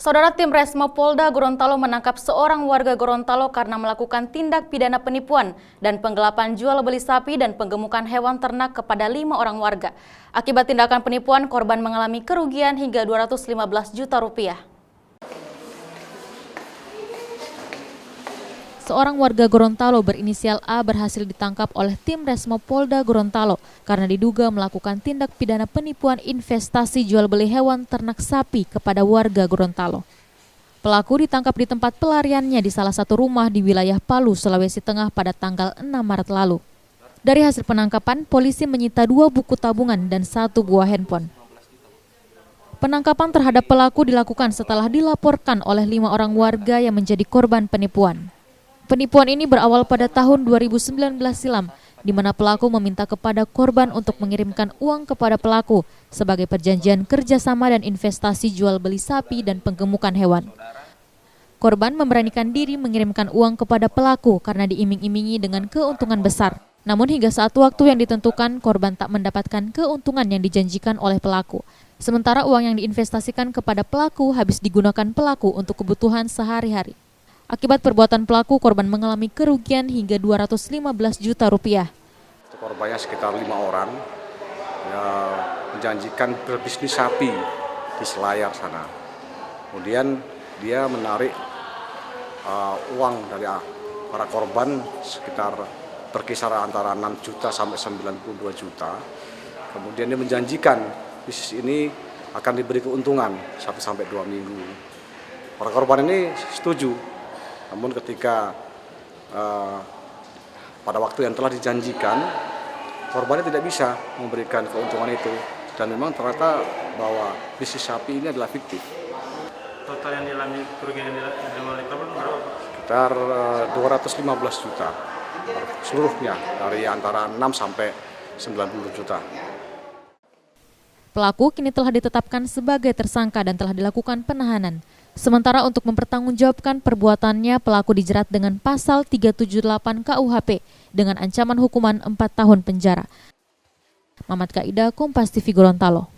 Saudara, tim Resmo Polda Gorontalo menangkap seorang warga Gorontalo karena melakukan tindak pidana penipuan dan penggelapan jual beli sapi dan penggemukan hewan ternak kepada 5 orang warga. Akibat tindakan penipuan, korban mengalami kerugian hingga 215 juta rupiah. Seorang warga Gorontalo berinisial A berhasil ditangkap oleh tim Resmo Polda Gorontalo karena diduga melakukan tindak pidana penipuan investasi jual beli hewan ternak sapi kepada warga Gorontalo. Pelaku ditangkap di tempat pelariannya di salah satu rumah di wilayah Palu, Sulawesi Tengah pada tanggal 6 Maret lalu. Dari hasil penangkapan, polisi menyita 2 buku tabungan dan 1 buah handphone. Penangkapan terhadap pelaku dilakukan setelah dilaporkan oleh 5 orang warga yang menjadi korban penipuan. Penipuan ini berawal pada tahun 2019 silam, di mana pelaku meminta kepada korban untuk mengirimkan uang kepada pelaku sebagai perjanjian kerjasama dan investasi jual beli sapi dan penggemukan hewan. Korban memberanikan diri mengirimkan uang kepada pelaku karena diiming-imingi dengan keuntungan besar. Namun hingga saat waktu yang ditentukan, korban tak mendapatkan keuntungan yang dijanjikan oleh pelaku. Sementara uang yang diinvestasikan kepada pelaku habis digunakan pelaku untuk kebutuhan sehari-hari. Akibat perbuatan pelaku, korban mengalami kerugian hingga 215 juta rupiah. Korbannya sekitar 5 orang, ya, menjanjikan berbisnis sapi di Selayar sana. Kemudian dia menarik uang dari para korban sekitar berkisar antara 6 juta sampai 92 juta. Kemudian dia menjanjikan bisnis ini akan diberi keuntungan 1-2 minggu. Para korban ini setuju. Namun ketika pada waktu yang telah dijanjikan, korbannya tidak bisa memberikan keuntungan itu. Dan memang ternyata bahwa bisnis sapi ini adalah fiktif. Total yang dialami kerugian yang dialami oleh korban berapa? Sekitar 215 juta seluruhnya, dari antara 6 sampai 90 juta. Pelaku kini telah ditetapkan sebagai tersangka dan telah dilakukan penahanan. Sementara untuk mempertanggungjawabkan perbuatannya, pelaku dijerat dengan pasal 378 KUHP dengan ancaman hukuman 4 tahun penjara. Mamat Kaida, Kompas TV Gorontalo.